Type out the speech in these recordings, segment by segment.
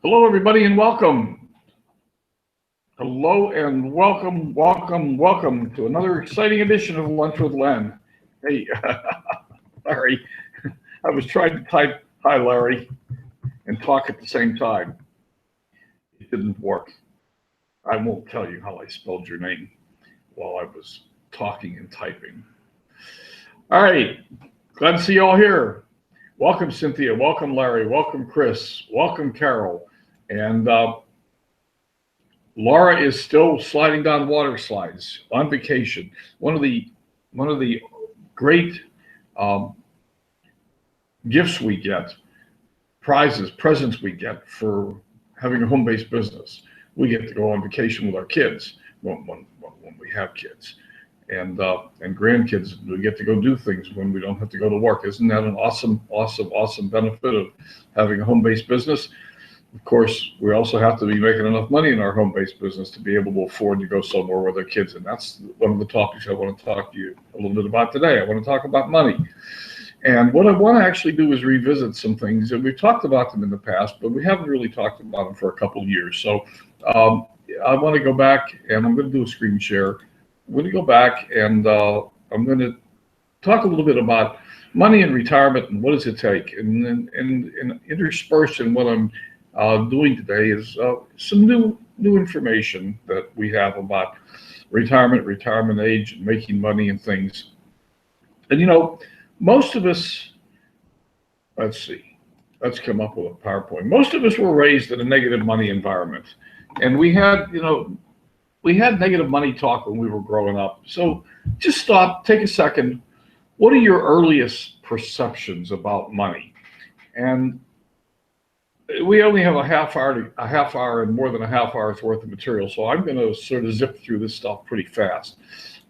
Hello, everybody, and welcome. Hello, and welcome to another exciting edition of Lunch with Len. Hey, Larry, I was trying to type hi, Larry, and talk at the same time. It didn't work. I won't tell you how I spelled your name while I was talking and typing. All right, glad to see you all here. Welcome, Cynthia. Welcome, Larry. Welcome, Chris. Welcome, Carol. And Laura is still sliding down water slides on vacation. One of the great um, gifts we get, presents we get for having a home-based business. We get to go on vacation with our kids when we have kids, and grandkids. We get to go do things when we don't have to go to work. Isn't that an awesome benefit of having a home-based business? Of course, we also have to be making enough money in our home-based business to be able to afford to go somewhere with our kids. And that's one of the topics I want to talk to you a little bit about today. I want to talk about money. And what I want to actually do is revisit some things. And we've talked about them in the past, but we haven't really talked about them for a couple of years. So I want to go back, and I'm going to do a screen share. I'm going to go back, and I'm going to talk a little bit about money and retirement and what does it take. And interspersed in what I'm doing today is some new information that we have about retirement age, and making money and things. And most of us, let's come up with a PowerPoint. Most of us were raised in a negative money environment, and we had negative money talk when we were growing up. So just stop, take a second. What are your earliest perceptions about money? And we only have a half hour and more than a half hour's worth of material, so I'm going to sort of zip through this stuff pretty fast.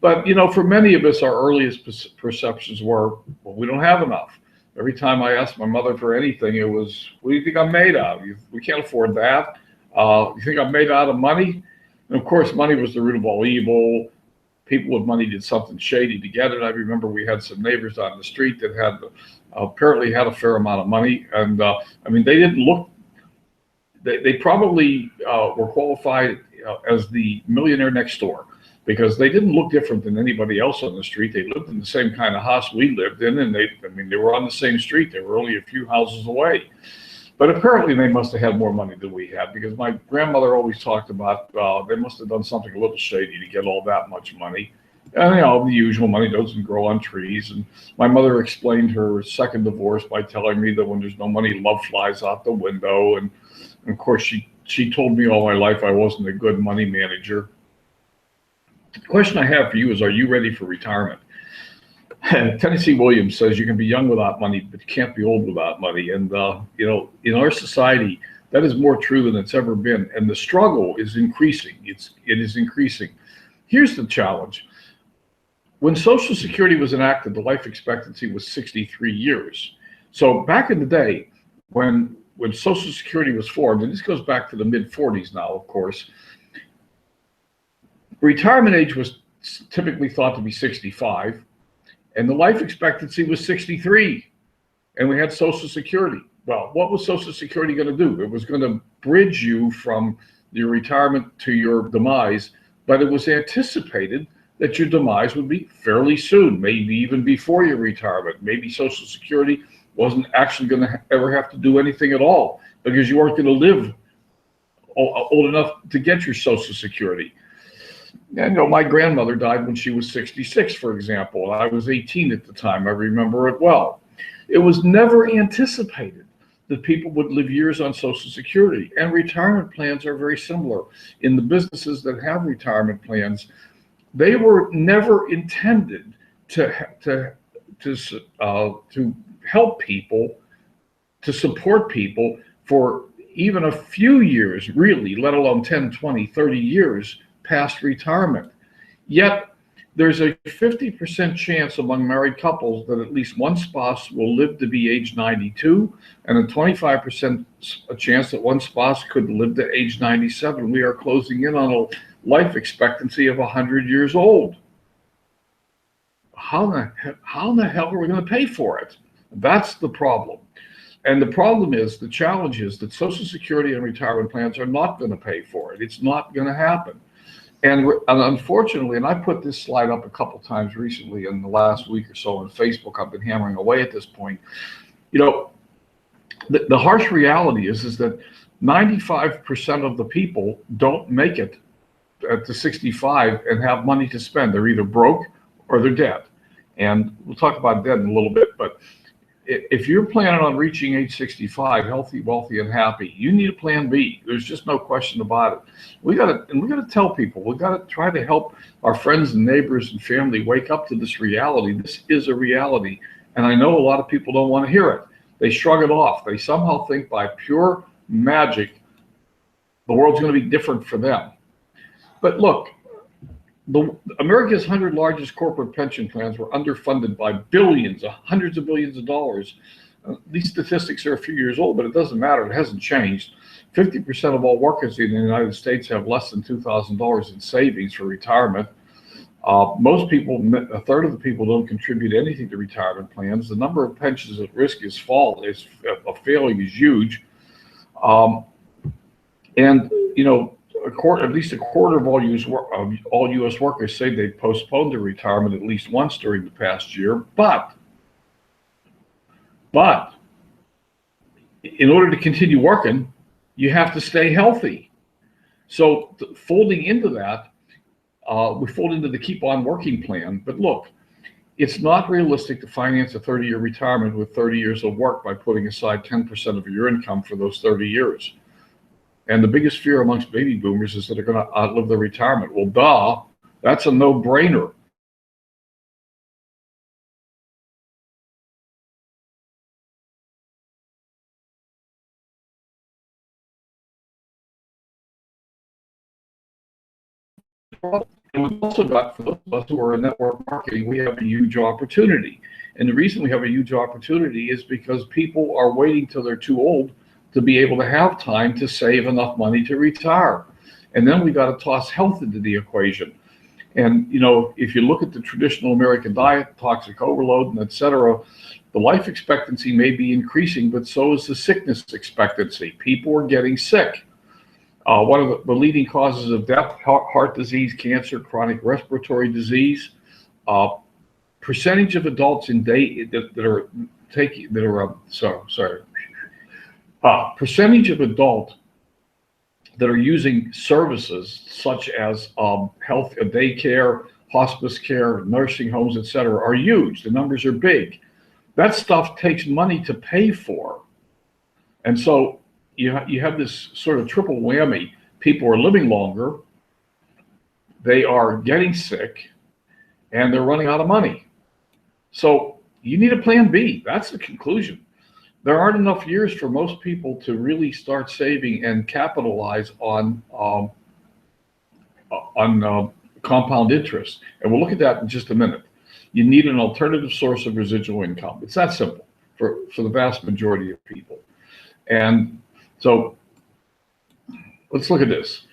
But for many of us, our earliest perceptions were, well, we don't have enough. Every time I asked my mother for anything, it was, what do you think I'm made out of? We can't afford that. You think I'm made out of money? And of course, money was the root of all evil. People with money did something shady to get it. I remember we had some neighbors on the street that had apparently had a fair amount of money, and they didn't look. They probably were qualified as the millionaire next door, because they didn't look different than anybody else on the street. They lived in the same kind of house we lived in, and they were on the same street. They were only a few houses away. But apparently they must have had more money than we had, because my grandmother always talked about they must have done something a little shady to get all that much money. And the usual, money doesn't grow on trees. And my mother explained her second divorce by telling me that when there's no money, love flies out the window. And of course, she told me all my life I wasn't a good money manager. The question I have for you is, are you ready for retirement? Tennessee Williams says you can be young without money, but you can't be old without money. And in our society, that is more true than it's ever been. And the struggle is increasing. It is increasing. Here's the challenge. When Social Security was enacted, the life expectancy was 63 years. So back in the day, when Social Security was formed, and this goes back to the mid-40s now, of course, retirement age was typically thought to be 65, and the life expectancy was 63, and we had Social Security. Well, what was Social Security going to do? It was going to bridge you from your retirement to your demise, but it was anticipated that your demise would be fairly soon, maybe even before your retirement. Maybe Social Security wasn't actually going to ever have to do anything at all, because you weren't going to live old enough to get your Social Security. And my grandmother died when she was 66, for example, and I was 18 at the time. I remember it well. It was never anticipated that people would live years on Social Security, and retirement plans are very similar. In the businesses that have retirement plans, they were never intended to help people, to support people for even a few years, really, let alone 10, 20, 30 years past retirement. Yet there's a 50% chance among married couples that at least one spouse will live to be age 92, and a 25% chance that one spouse could live to age 97. We are closing in on a life expectancy of 100 years old. How in the hell are we going to pay for it? That's the problem. And the problem is, the challenge is that Social Security and retirement plans are not going to pay for it. It's not going to happen. And unfortunately, and I put this slide up a couple times recently in the last week or so on Facebook, I've been hammering away at this point. You know, the harsh reality is that 95% of the people don't make it to 65 and have money to spend. They're either broke or they're dead. And we'll talk about debt in a little bit, but if you're planning on reaching age 65, healthy, wealthy, and happy, you need a plan B. There's just no question about it. We got to tell people, we got to try to help our friends and neighbors and family wake up to this reality. This is a reality. And I know a lot of people don't want to hear it. They shrug it off. They somehow think by pure magic, the world's going to be different for them. But look, America's 100 largest corporate pension plans were underfunded by billions, hundreds of billions of dollars. These statistics are a few years old, but it doesn't matter. It hasn't changed. 50% of all workers in the United States have less than $2,000 in savings for retirement. Most people, a third of the people, don't contribute anything to retirement plans. The number of pensions at risk is failing is huge. And, you know, at least a quarter of all U.S. workers say they postponed their retirement at least once during the past year. But in order to continue working, you have to stay healthy. So folding into that, we fold into the Keep On Working plan. But look, it's not realistic to finance a 30-year retirement with 30 years of work by putting aside 10% of your income for those 30 years. And the biggest fear amongst baby boomers is that they're going to outlive their retirement. Well, duh, that's a no-brainer. And we've also got, for those of us who are in network marketing, we have a huge opportunity. And the reason we have a huge opportunity is because people are waiting till they're too old to be able to have time to save enough money to retire. And then we got to toss health into the equation. And, you know, if you look at the traditional American diet, toxic overload, and et cetera, the life expectancy may be increasing, but so is the sickness expectancy. People are getting sick. One of the leading causes of death: heart disease, cancer, chronic respiratory disease. Percentage of adults percentage of adults that are using services such as health, daycare, hospice care, nursing homes, et cetera, are huge. The numbers are big. That stuff takes money to pay for. And so you have this sort of triple whammy. People are living longer, they are getting sick, and they're running out of money. So you need a plan B. That's the conclusion. There aren't enough years for most people to really start saving and capitalize on compound interest. And we'll look at that in just a minute. You need an alternative source of residual income. It's that simple for the vast majority of people. And so let's look at this.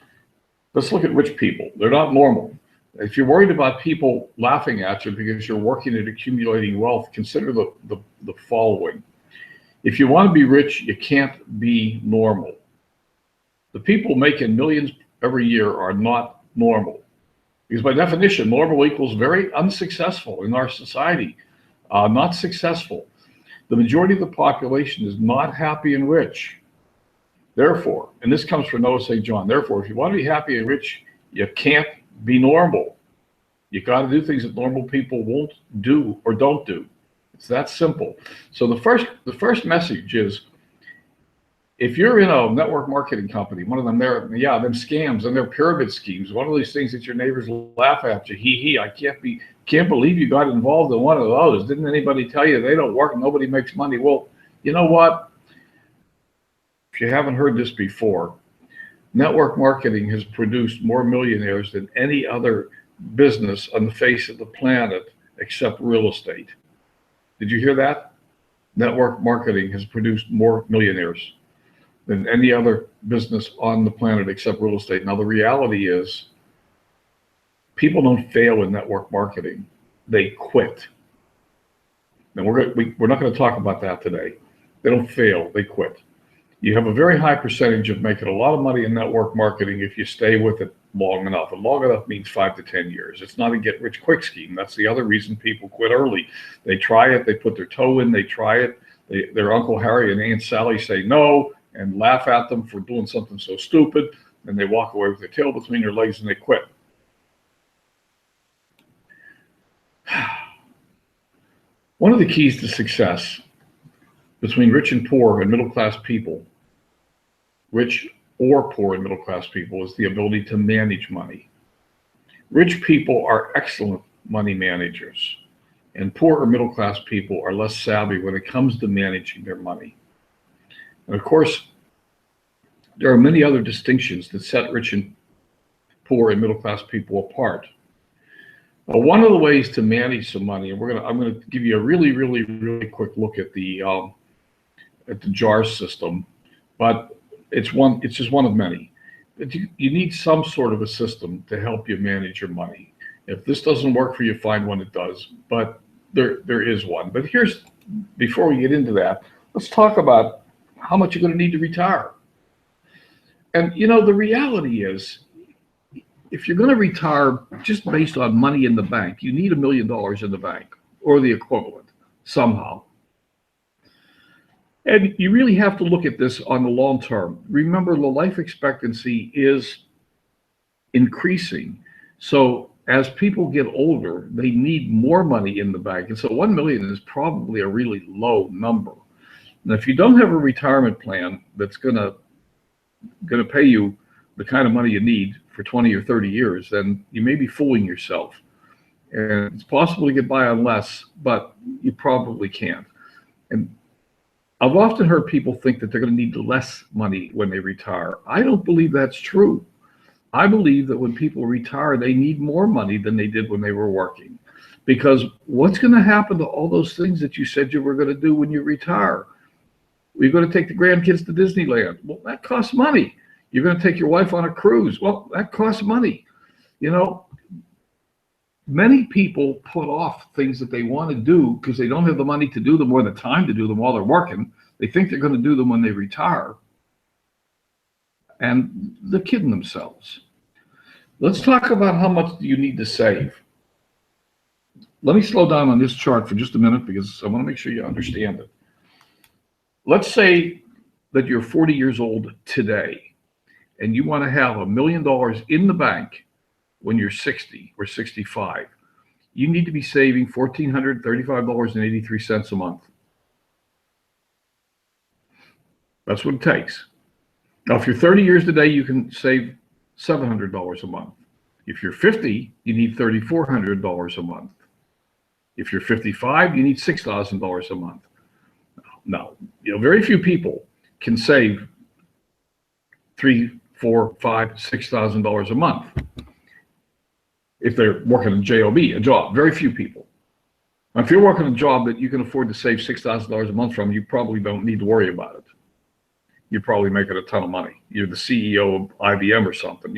Let's look at rich people. They're not normal. If you're worried about people laughing at you because you're working at accumulating wealth, consider the following. If you want to be rich, you can't be normal. The people making millions every year are not normal. Because by definition, normal equals very unsuccessful in our society, not successful. The majority of the population is not happy and rich. Therefore, and this comes from Noah St. John, therefore, if you want to be happy and rich, you can't be normal. You got to do things that normal people won't do or don't do. It's that simple. So the first message is, if you're in a network marketing company, one of them them scams and their pyramid schemes, one of these things that your neighbors laugh at you, I can't believe you got involved in one of those. Didn't anybody tell you they don't work, nobody makes money? Well, you know what? If you haven't heard this before, network marketing has produced more millionaires than any other business on the face of the planet except real estate. Did you hear that? Network marketing has produced more millionaires than any other business on the planet except real estate. Now, the reality is, people don't fail in network marketing. They quit. And we're not going to talk about that today. They don't fail, they quit. You have a very high percentage of making a lot of money in network marketing if you stay with it long enough. And long enough means 5 to 10 years. It's not a get rich quick scheme. That's the other reason people quit early. They try it, they put their toe in, they try it. Their Uncle Harry and Aunt Sally say no and laugh at them for doing something so stupid. And they walk away with their tail between their legs and they quit. One of the keys to success between rich and poor and middle-class people, rich or poor and middle-class people, is the ability to manage money. Rich people are excellent money managers, and poor or middle-class people are less savvy when it comes to managing their money. And of course, there are many other distinctions that set rich and poor and middle-class people apart. One of the ways to manage some money, and I'm gonna give you a really quick look at the JAR system, but it's just one of many. You need some sort of a system to help you manage your money. If this doesn't work for you, find one that does. But there is one. But before we get into that, let's talk about how much you're going to need to retire. And the reality is, if you're going to retire just based on money in the bank, you need $1 million in the bank or the equivalent somehow. And you really have to look at this on the long term. Remember, the life expectancy is increasing. So as people get older, they need more money in the bank. And so 1 million is probably a really low number. Now, if you don't have a retirement plan that's gonna pay you the kind of money you need for 20 or 30 years, then you may be fooling yourself. And it's possible to get by on less, but you probably can't. And I've often heard people think that they're going to need less money when they retire. I don't believe that's true. I believe that when people retire, they need more money than they did when they were working. Because what's going to happen to all those things that you said you were going to do when you retire? You're going to take the grandkids to Disneyland. Well, that costs money. You're going to take your wife on a cruise. Well, that costs money. Many people put off things that they want to do because they don't have the money to do them or the time to do them while they're working. They think they're going to do them when they retire. And they're kidding themselves. Let's talk about how much you need to save. Let me slow down on this chart for just a minute because I want to make sure you understand it. Let's say that you're 40 years old today and you want to have $1 million in the bank when you're 60 or 65. You need to be saving $1,435.83 a month. That's what it takes. Now, if you're 30 years today, you can save $700 a month. If you're 50, you need $3,400 a month. If you're 55, you need $6,000 a month. Now, very few people can save $3,000, $4,000, $5,000, $6,000 a month if they're working a job. Very few people. Now, if you're working a job that you can afford to save $6,000 a month from, you probably don't need to worry about it. You're probably making a ton of money. You're the CEO of IBM or something.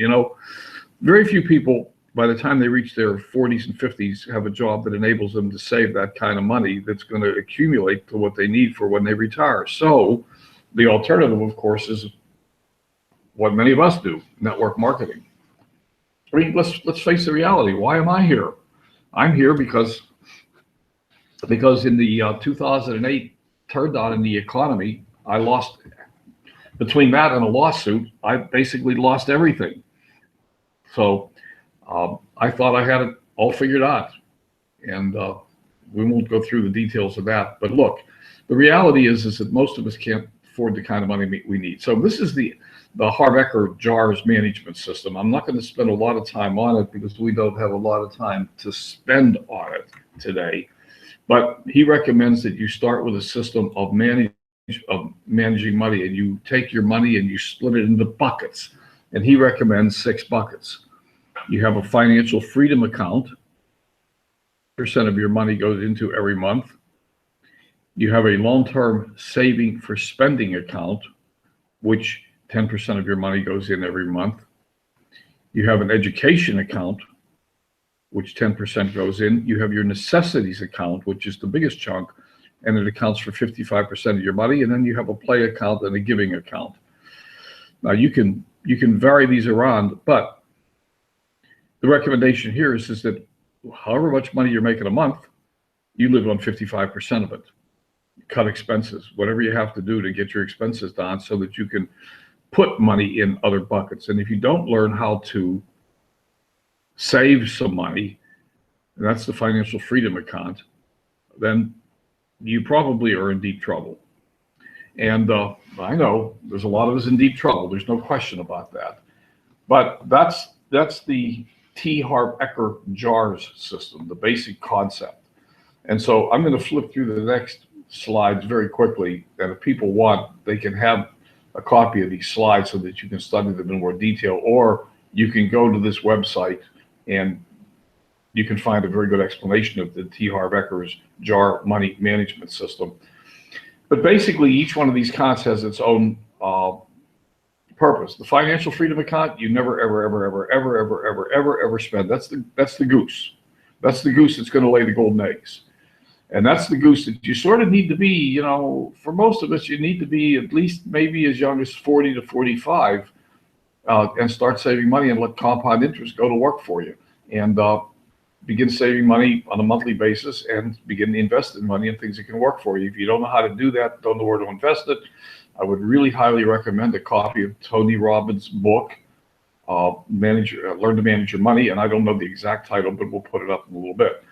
Very few people, by the time they reach their 40s and 50s, have a job that enables them to save that kind of money that's going to accumulate to what they need for when they retire. So the alternative, of course, is what many of us do, network marketing. I mean, let's face the reality. Why am I here? I'm here because in the 2008 turndown in the economy, I lost, between that and a lawsuit, I basically lost everything. So I thought I had it all figured out. And we won't go through the details of that. But look, the reality is that most of us can't afford the kind of money we need. So this is the Harbecker JARS management system. I'm not going to spend a lot of time on it because we don't have a lot of time to spend on it today. But he recommends that you start with a system of managing money, and you take your money and you split it into buckets. And he recommends 6 buckets. You have a financial freedom account. 10% of your money goes into every month. You have a long-term saving for spending account, which 10% of your money goes in every month. You have an education account, which 10% goes in. You have your necessities account, which is the biggest chunk, and it accounts for 55% of your money. And then you have a play account and a giving account. Now you can vary these around, but the recommendation here is that however much money you're making a month, you live on 55% of it. Cut expenses, whatever you have to do to get your expenses down so that you can put money in other buckets. And if you don't learn how to save some money, and that's the financial freedom account, then you probably are in deep trouble. And I know there's a lot of us in deep trouble. There's no question about that. But that's the T. Harv Eker JARS system, the basic concept. And so I'm going to flip through the next slides very quickly. And if people want, they can have a copy of these slides so that you can study them in more detail, or you can go to this website and you can find a very good explanation of the T. Harv Eker's JAR money management system. But basically, each one of these accounts has its own purpose. The financial freedom account, you never, ever spend. That's the goose. That's the goose that's going to lay the golden eggs. And that's the goose that you sort of need to be, you know, for most of us, you need to be at least maybe as young as 40 to 45 and start saving money and let compound interest go to work for you. And begin saving money on a monthly basis and begin to invest in money in things that can work for you. If you don't know how to do that, don't know where to invest it, I would really highly recommend a copy of Tony Robbins' book, Learn to Manage Your Money. And I don't know the exact title, but we'll put it up in a little bit.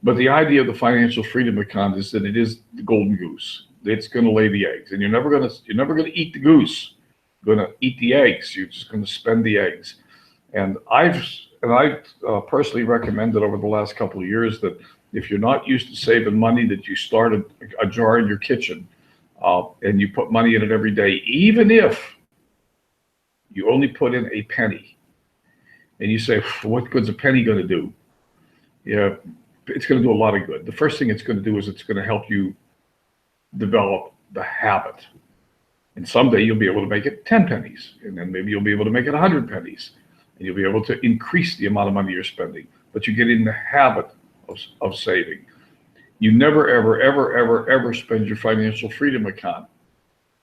But the idea of the financial freedom account is that it is the golden goose. It's going to lay the eggs, and you're never going to eat the goose. You're going to eat the eggs. You're just going to spend the eggs. And I personally recommended over the last couple of years that if you're not used to saving money, that you start a jar in your kitchen and you put money in it every day, even if you only put in a penny. And you say, what good's a penny going to do? Yeah, it's going to do a lot of good. The first thing it's going to do is it's going to help you develop the habit. And someday you'll be able to make it 10 pennies, and then maybe you'll be able to make it 100 pennies. And you'll be able to increase the amount of money you're spending, but you get in the habit of saving. You never, ever spend your financial freedom account.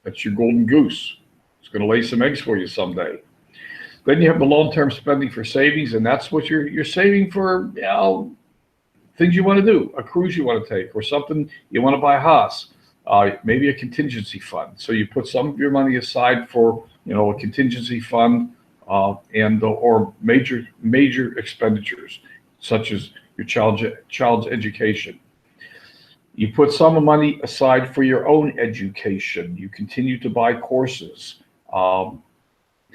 That's your golden goose. It's going to lay some eggs for you someday. Then you have the long-term spending for savings, and that's what you're saving for, you know, things you want to do, a cruise you want to take, or something you want to buy a house, maybe a contingency fund. So you put some of your money aside for, you know, a contingency fund, or major expenditures, such as your child's education. You put some money aside for your own education. You continue to buy courses.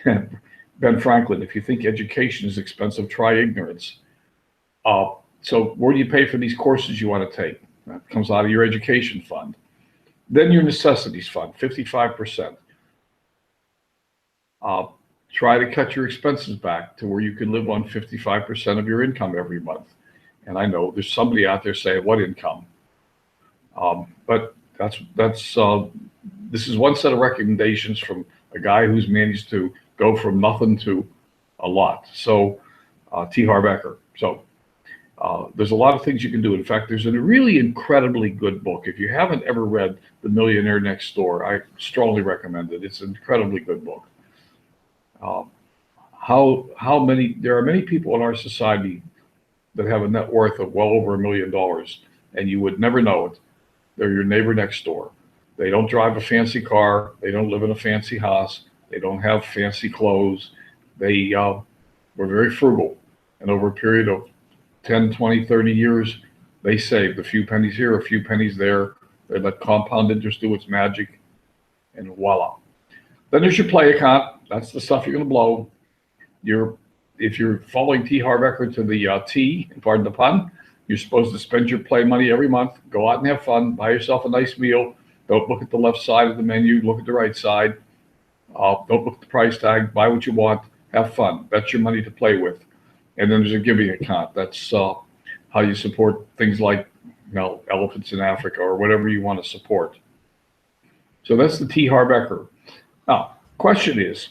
Ben Franklin, if you think education is expensive, try ignorance. So where do you pay for these courses you want to take? That comes out of your education fund. Then your necessities fund, 55%. Try to cut your expenses back to where you can live on 55% of your income every month. And I know there's somebody out there saying, what income? But this is one set of recommendations from a guy who's managed to go from nothing to a lot. So T. Harv Eker. So there's a lot of things you can do. In fact, there's a really incredibly good book. If you haven't ever read The Millionaire Next Door, I strongly recommend it. It's an incredibly good book. There are many people in our society that have a net worth of well over $1 million, and you would never know it. They're your neighbor next door. They don't drive a fancy car. They don't live in a fancy house. They don't have fancy clothes. They were very frugal. And over a period of 10, 20, 30 years, they saved a few pennies here, a few pennies there. They let compound interest do its magic, and voila. Then there's your play account. That's the stuff you're going to blow. If you're following T. Harv Eker to the T, pardon the pun, you're supposed to spend your play money every month. Go out and have fun. Buy yourself a nice meal. Don't look at the left side of the menu. Look at the right side. Don't look at the price tag. Buy what you want. Have fun. That's your money to play with. And then there's a giving account. That's how you support things like, you know, elephants in Africa or whatever you want to support. So that's the T. Harv Eker. Now, question is,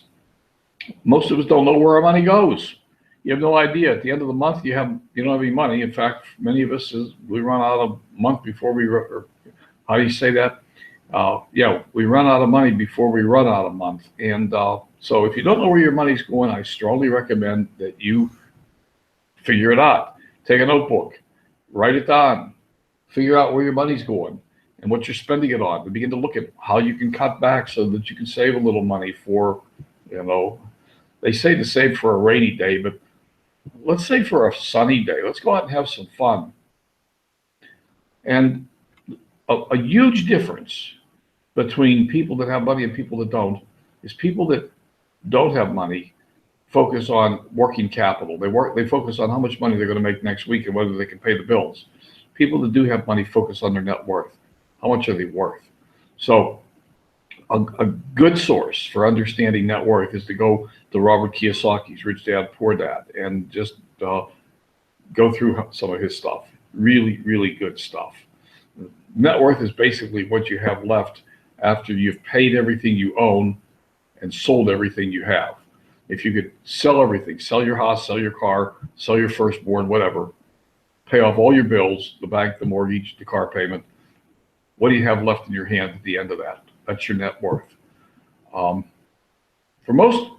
most of us don't know where our money goes. You have no idea. At the end of the month, you don't have any money. In fact, many of us, we run out of month before we how do you say that? Yeah, we run out of money before we run out of month. And so if you don't know where your money's going, I strongly recommend that you figure it out. Take a notebook, write it down, figure out where your money's going and what you're spending it on, and begin to look at how you can cut back so that you can save a little money for, they say to save for a rainy day, but let's say for a sunny day. Let's go out and have some fun. And a huge difference between people that have money and people that don't is people that don't have money focus on working capital. They focus on how much money they're going to make next week and whether they can pay the bills. People that do have money focus on their net worth. How much are they worth? So a good source for understanding net worth is to go to Robert Kiyosaki's Rich Dad, Poor Dad and just go through some of his stuff. Really, really good stuff. Net worth is basically what you have left after you've paid everything you own and sold everything you have. If you could sell everything, sell your house, sell your car, sell your firstborn, whatever, pay off all your bills, the bank, the mortgage, the car payment, what do you have left in your hand at the end of that? That's your net worth. For most,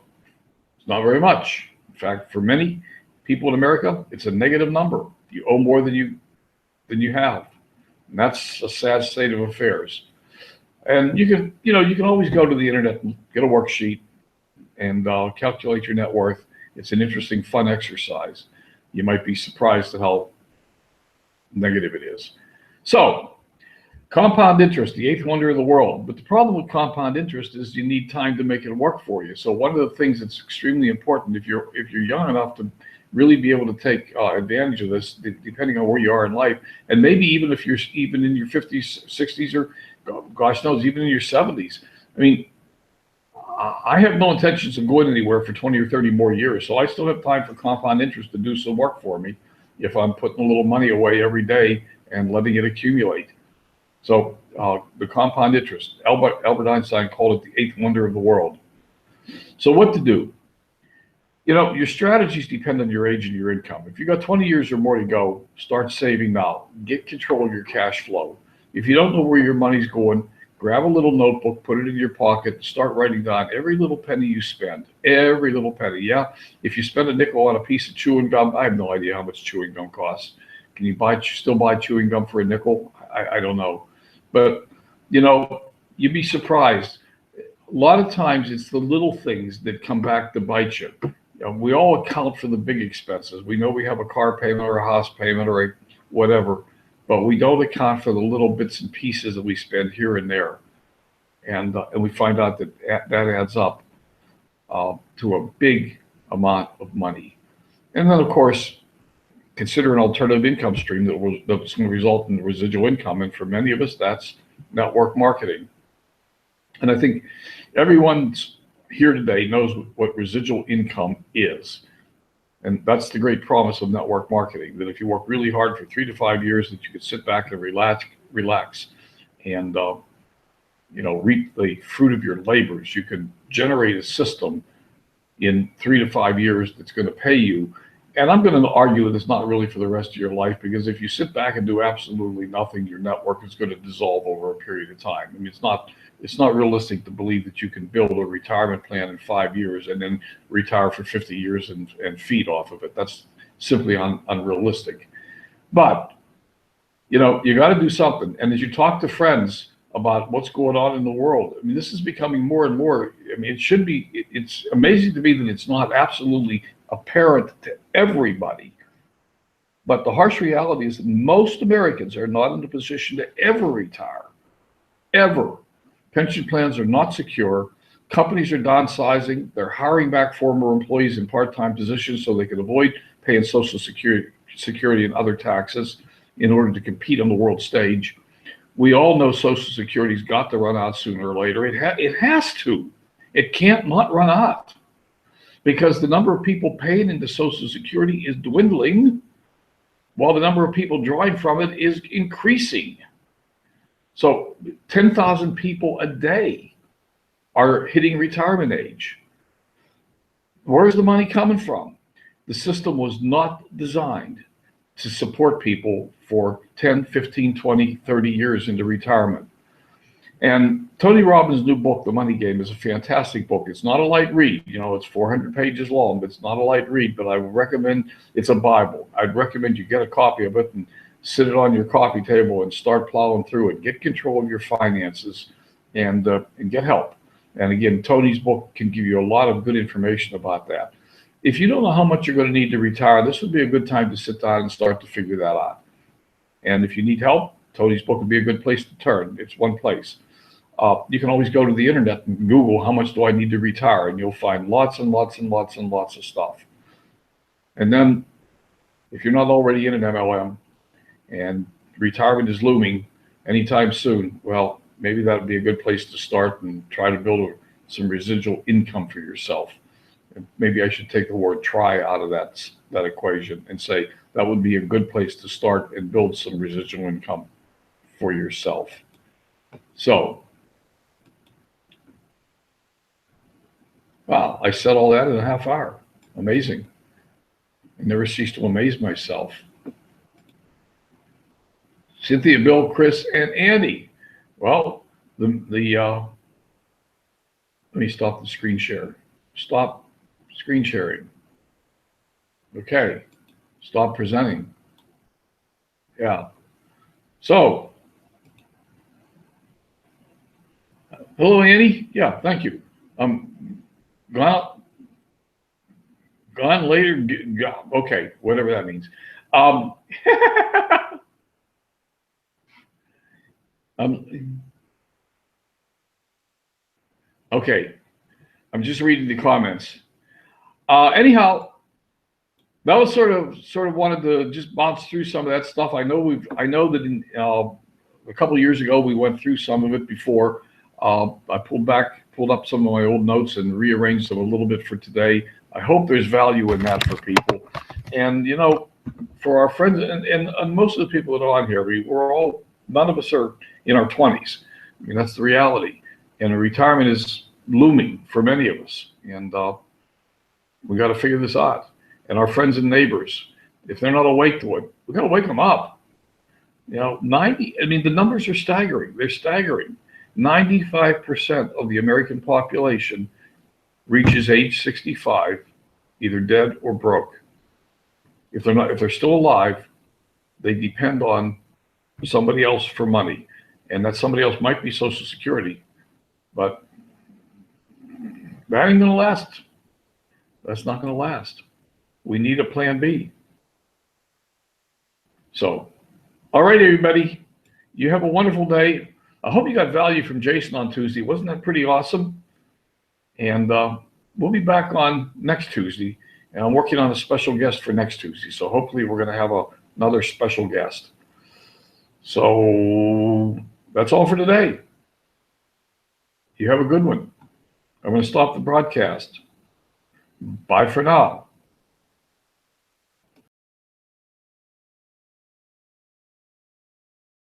it's not very much. In fact, for many people in America, it's a negative number. You owe more than you have. And that's a sad state of affairs. And you can always go to the internet and get a worksheet and calculate your net worth. It's an interesting, fun exercise. You might be surprised at how negative it is. So, compound interest, the eighth wonder of the world. But the problem with compound interest is you need time to make it work for you. So one of the things that's extremely important if you're young enough to really be able to take advantage of this, depending on where you are in life, and maybe even if you're even in your 50s, 60s, or gosh knows, even in your 70s. I mean, I have no intentions of going anywhere for 20 or 30 more years, so I still have time for compound interest to do some work for me if I'm putting a little money away every day and letting it accumulate. So the compound interest, Albert Einstein called it the eighth wonder of the world. So what to do? Your strategies depend on your age and your income. If you got 20 years or more to go, start saving now. Get control of your cash flow. If you don't know where your money's going, grab a little notebook, put it in your pocket, start writing down every little penny you spend. Every little penny. Yeah, if you spend a nickel on a piece of chewing gum, I have no idea how much chewing gum costs. Can you still buy chewing gum for a nickel? I don't know. But, you'd be surprised. A lot of times it's the little things that come back to bite you. We all account for the big expenses. We know we have a car payment or a house payment or a whatever, but we don't account for the little bits and pieces that we spend here and there. And we find out that adds up to a big amount of money. And then, of course, consider an alternative income stream that's going to result in residual income. And for many of us, that's network marketing. And I think everyone's here today knows what residual income is. And that's the great promise of network marketing, that if you work really hard for 3 to 5 years, that you could sit back and relax and reap the fruit of your labors. You can generate a system in 3 to 5 years that's going to pay you. And I'm going to argue that it's not really for the rest of your life, because if you sit back and do absolutely nothing, your network is going to dissolve over a period of time. I mean, it's not realistic to believe that you can build a retirement plan in 5 years and then retire for 50 years and feed off of it. That's simply unrealistic. But, you got to do something. And as you talk to friends about what's going on in the world, I mean, this is becoming more and more, I mean, it's amazing to me that it's not absolutely apparent to everybody. But the harsh reality is that most Americans are not in a position to ever retire, ever. Pension plans are not secure. Companies are downsizing. They're hiring back former employees in part-time positions so they can avoid paying Social Security and other taxes in order to compete on the world stage. We all know Social Security's got to run out sooner or later. It has to. It can't not run out, because the number of people paying into Social Security is dwindling while the number of people drawing from it is increasing. So 10,000 people a day are hitting retirement age. Where's the money coming from? The system was not designed to support people for 10, 15, 20, 30 years into retirement. And Tony Robbins' new book, The Money Game, is a fantastic book. It's not a light read. It's 400 pages long, but it's not a light read. But I would recommend, it's a Bible. I'd recommend you get a copy of it and sit it on your coffee table and start plowing through it. Get control of your finances and get help. And again, Tony's book can give you a lot of good information about that. If you don't know how much you're going to need to retire, this would be a good time to sit down and start to figure that out. And if you need help, Tony's book would be a good place to turn. It's one place. You can always go to the internet and Google how much do I need to retire, and you'll find lots and lots and lots and lots of stuff. And then if you're not already in an MLM and retirement is looming anytime soon, well, maybe that would be a good place to start and try to build some residual income for yourself. And maybe I should take the word try out of that equation and say that would be a good place to start and build some residual income for yourself. So, wow, I said all that in a half hour. Amazing. I never cease to amaze myself. Cynthia, Bill, Chris, and Andy. Well, let me stop the screen share. Stop screen sharing. Okay. Stop presenting. Yeah. So, hello, Annie. Yeah, thank you. Gone later. Okay, whatever that means. Okay, I'm just reading the comments. Anyhow, that was sort of wanted to just bounce through some of that stuff. I know that a couple of years ago we went through some of it before. I pulled up some of my old notes and rearranged them a little bit for today. I hope there's value in that for people. And for our friends and most of the people that are on here, none of us are in our 20s. I mean, that's the reality. And retirement is looming for many of us. And we got to figure this out. And our friends and neighbors, if they're not awake to it, we got to wake them up. 90, I mean, the numbers are staggering. They're staggering. 95% of the American population reaches age 65, either dead or broke. If they're still alive, they depend on somebody else for money. And that somebody else might be Social Security, but that ain't gonna last. That's not gonna last. We need a plan B. So, all right, everybody, you have a wonderful day. I hope you got value from Jason on Tuesday. Wasn't that pretty awesome? And we'll be back on next Tuesday. And I'm working on a special guest for next Tuesday. So hopefully we're going to have another special guest. So that's all for today. You have a good one. I'm going to stop the broadcast. Bye for now.